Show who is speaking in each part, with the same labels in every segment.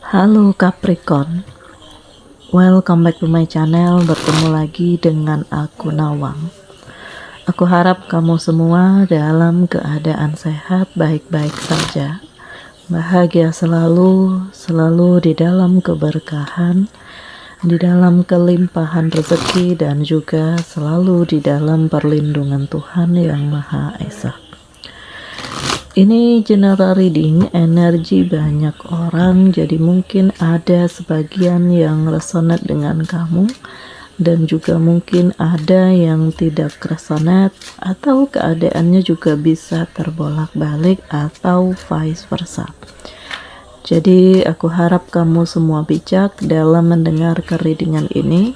Speaker 1: Halo Capricorn, welcome back to my channel. Bertemu lagi dengan aku Nawang. Aku harap kamu semua dalam keadaan sehat, baik-baik saja, bahagia selalu, selalu di dalam keberkahan, di dalam kelimpahan rezeki, dan juga selalu di dalam perlindungan Tuhan Yang Maha Esa. Ini general reading, energi banyak orang, jadi mungkin ada sebagian yang resonate dengan kamu dan juga mungkin ada yang tidak resonate, atau keadaannya juga bisa terbolak-balik atau vice versa. Jadi aku harap kamu semua bijak dalam mendengarkan readingan ini.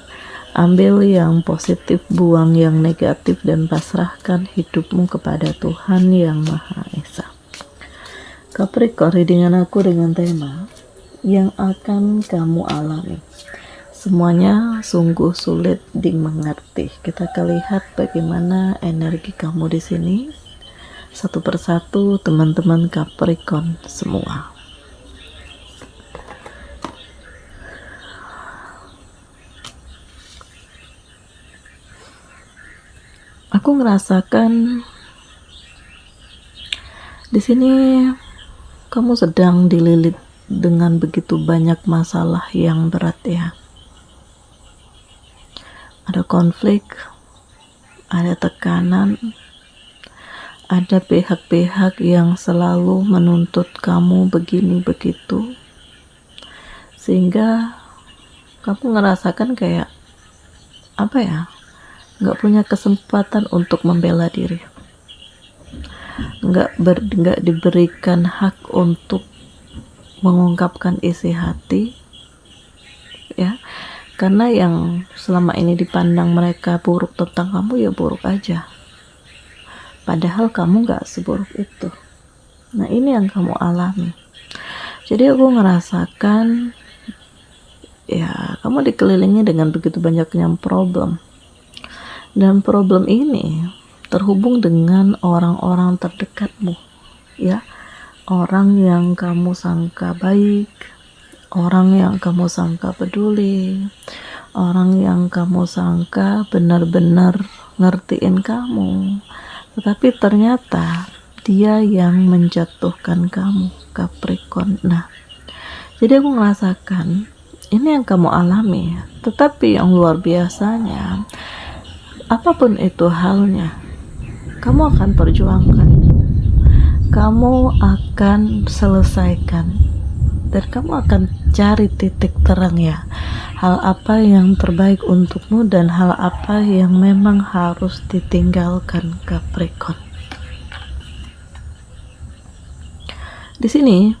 Speaker 1: Ambil yang positif, buang yang negatif, dan pasrahkan hidupmu kepada Tuhan Yang Maha Esa. Capricorn, readingan aku dengan tema yang akan kamu alami. Semuanya sungguh sulit dimengerti. Kita akan lihat bagaimana energi kamu di sini. Satu persatu teman-teman Capricorn semua. Aku ngerasakan di sini kamu sedang dililit dengan begitu banyak masalah yang berat ya. Ada konflik, ada tekanan, ada pihak-pihak yang selalu menuntut kamu begini begitu, sehingga kamu ngerasakan kayak apa ya, nggak punya kesempatan untuk membela diri, nggak diberikan hak untuk mengungkapkan isi hati ya, karena yang selama ini dipandang mereka buruk tentang kamu ya buruk aja, padahal kamu nggak seburuk itu. Nah, ini yang kamu alami. Jadi aku ngerasakan ya, kamu dikelilingi dengan begitu banyaknya problem. Dan problem ini terhubung dengan orang-orang terdekatmu, ya, orang yang kamu sangka baik, orang yang kamu sangka peduli, orang yang kamu sangka benar-benar ngertiin kamu, tetapi ternyata dia yang menjatuhkan kamu, Capricorn. Nah, jadi aku merasakan ini yang kamu alami, tetapi yang luar biasanya, apapun itu halnya, kamu akan perjuangkan, kamu akan selesaikan, dan kamu akan cari titik terang ya, hal apa yang terbaik untukmu dan hal apa yang memang harus ditinggalkan, Capricorn. Di sini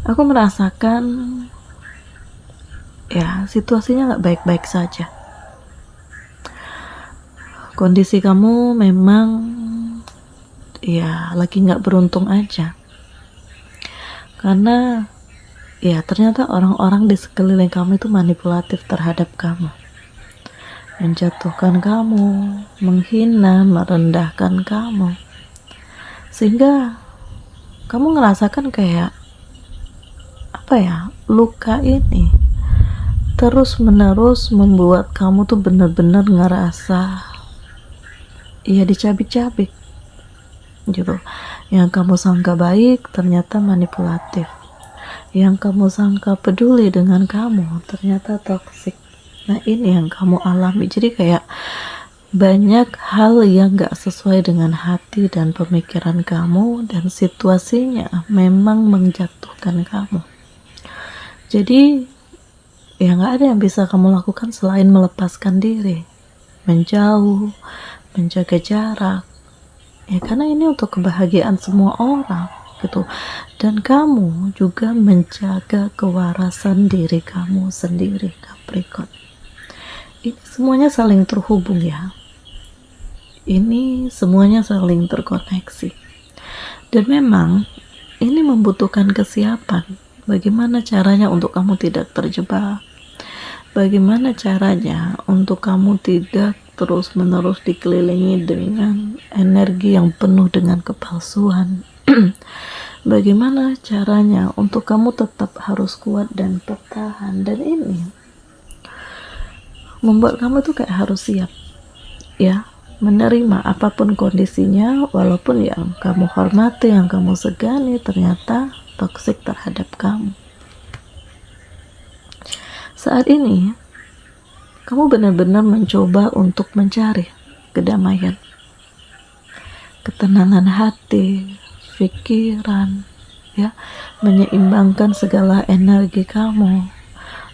Speaker 1: aku merasakan ya, situasinya nggak baik-baik saja. Kondisi kamu memang ya lagi nggak beruntung aja, karena ya ternyata orang-orang di sekeliling kamu itu manipulatif terhadap kamu, menjatuhkan kamu, menghina, merendahkan kamu, sehingga kamu ngerasakan kayak apa ya, luka ini terus menerus membuat kamu tuh benar-benar ngerasa ya dicabik-cabik gitu. Yang kamu sangka baik ternyata manipulatif, yang kamu sangka peduli dengan kamu ternyata toksik. Nah, ini yang kamu alami. Jadi kayak banyak hal yang gak sesuai dengan hati dan pemikiran kamu, dan situasinya memang menjatuhkan kamu. Jadi ya gak ada yang bisa kamu lakukan selain melepaskan diri, menjauh, menjaga jarak ya, karena ini untuk kebahagiaan semua orang gitu, dan kamu juga menjaga kewarasan diri kamu sendiri, Capricorn. Ini semuanya saling terhubung ya, ini semuanya saling terkoneksi, dan memang ini membutuhkan kesiapan. Bagaimana caranya untuk kamu tidak terjebak, bagaimana caranya untuk kamu tidak terus-menerus dikelilingi dengan energi yang penuh dengan kepalsuan, bagaimana caranya untuk kamu tetap harus kuat dan bertahan, dan ini membuat kamu tuh kayak harus siap ya, menerima apapun kondisinya, walaupun yang kamu hormati, yang kamu segani ternyata toksik terhadap kamu. Saat ini kamu benar-benar mencoba untuk mencari kedamaian, ketenangan hati, pikiran, ya, menyeimbangkan segala energi kamu,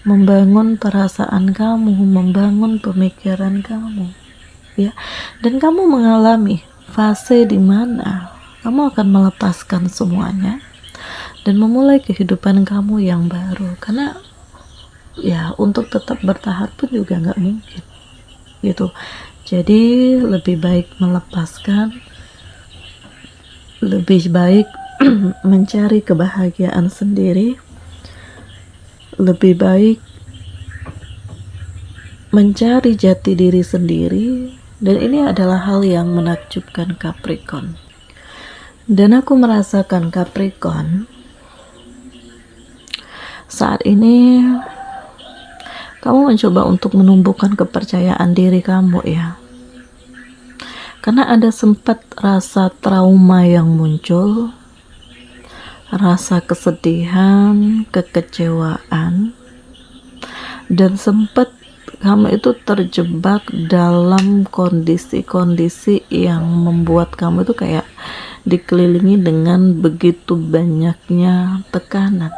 Speaker 1: membangun perasaan kamu, membangun pemikiran kamu, ya. Dan kamu mengalami fase di mana kamu akan melepaskan semuanya dan memulai kehidupan kamu yang baru. Karena ya untuk tetap bertahan pun juga nggak mungkin gitu. Jadi lebih baik melepaskan, lebih baik mencari kebahagiaan sendiri, lebih baik mencari jati diri sendiri. Dan ini adalah hal yang menakjubkan Capricorn. Dan aku merasakan Capricorn saat ini kamu mencoba untuk menumbuhkan kepercayaan diri kamu ya. Karena ada sempat rasa trauma yang muncul, rasa kesedihan, kekecewaan, dan sempat kamu itu terjebak dalam kondisi-kondisi yang membuat kamu itu kayak dikelilingi dengan begitu banyaknya tekanan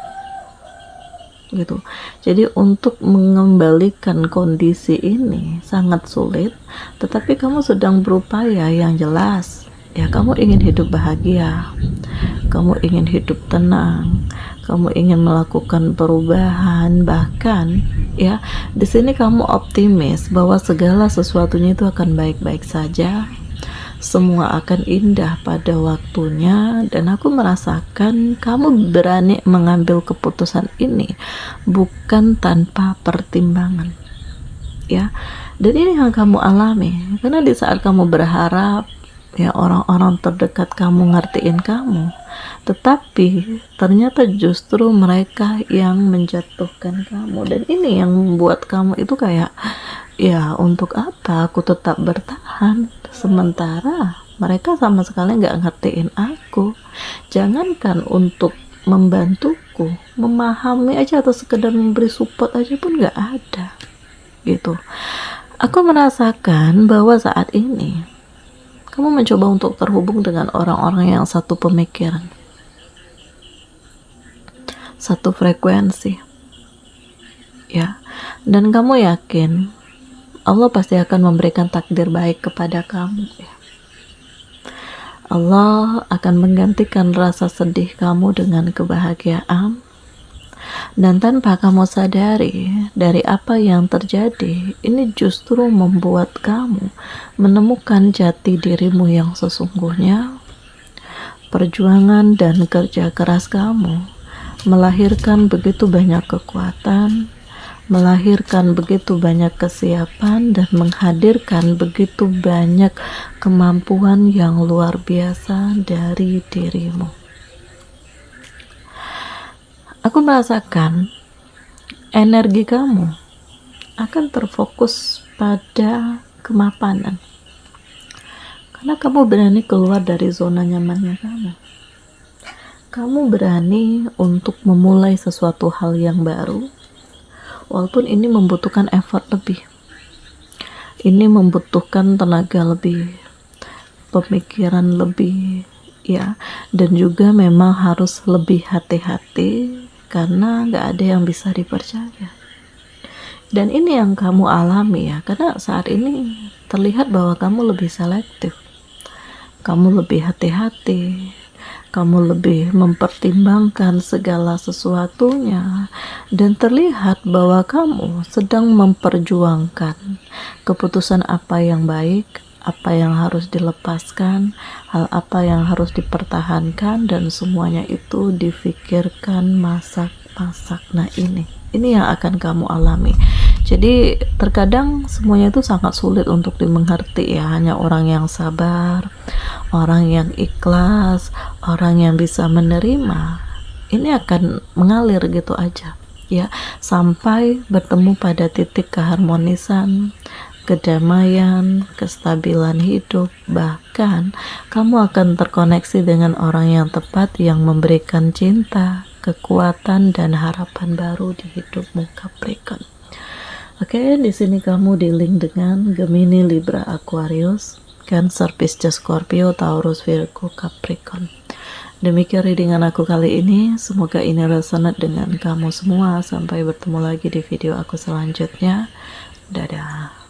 Speaker 1: gitu. Jadi untuk mengembalikan kondisi ini sangat sulit, tetapi kamu sedang berupaya. Yang jelas ya, kamu ingin hidup bahagia, kamu ingin hidup tenang, kamu ingin melakukan perubahan. Bahkan ya, di sini kamu optimis bahwa segala sesuatunya itu akan baik-baik saja, semua akan indah pada waktunya. Dan aku merasakan kamu berani mengambil keputusan ini bukan tanpa pertimbangan ya. Dan ini yang kamu alami, karena di saat kamu berharap ya orang-orang terdekat kamu ngertiin kamu, tetapi ternyata justru mereka yang menjatuhkan kamu. Dan ini yang membuat kamu itu kayak, ya untuk apa aku tetap bertahan sementara mereka sama sekali nggak ngertiin aku. Jangankan untuk membantuku, memahami aja atau sekedar memberi support aja pun nggak ada gitu. Aku merasakan bahwa saat ini kamu mencoba untuk terhubung dengan orang-orang yang satu pemikiran, satu frekuensi ya. Dan kamu yakin Allah pasti akan memberikan takdir baik kepada kamu ya. Allah akan menggantikan rasa sedih kamu dengan kebahagiaan. Dan tanpa kamu sadari, dari apa yang terjadi, ini justru membuat kamu menemukan jati dirimu yang sesungguhnya. Perjuangan dan kerja keras kamu melahirkan begitu banyak kekuatan, melahirkan begitu banyak kesiapan, dan menghadirkan begitu banyak kemampuan yang luar biasa dari dirimu. Aku merasakan energi kamu akan terfokus pada kemapanan, karena kamu berani keluar dari zona nyamannya kamu. Kamu berani untuk memulai sesuatu hal yang baru, walaupun ini membutuhkan effort lebih, ini membutuhkan tenaga lebih, pemikiran lebih ya, dan juga memang harus lebih hati-hati karena nggak ada yang bisa dipercaya. Dan ini yang kamu alami ya, karena saat ini terlihat bahwa kamu lebih selektif, kamu lebih hati-hati, kamu lebih mempertimbangkan segala sesuatunya, dan terlihat bahwa kamu sedang memperjuangkan keputusan apa yang baik, apa yang harus dilepaskan, hal apa yang harus dipertahankan, dan semuanya itu difikirkan masak-masak. Nah ini yang akan kamu alami. Jadi terkadang semuanya itu sangat sulit untuk dimengerti ya, hanya orang yang sabar, orang yang ikhlas, orang yang bisa menerima, ini akan mengalir gitu aja ya, sampai bertemu pada titik keharmonisan, kedamaian, kestabilan hidup, bahkan kamu akan terkoneksi dengan orang yang tepat yang memberikan cinta, kekuatan, dan harapan baru di hidupmu, Capricorn. Oke, di sini kamu di-link dengan Gemini, Libra, Aquarius, Cancer, Pisces, Scorpio, Taurus, Virgo, Capricorn. Demikian readingan aku kali ini, semoga ini resonate dengan kamu semua. Sampai bertemu lagi di video aku selanjutnya. Dadah.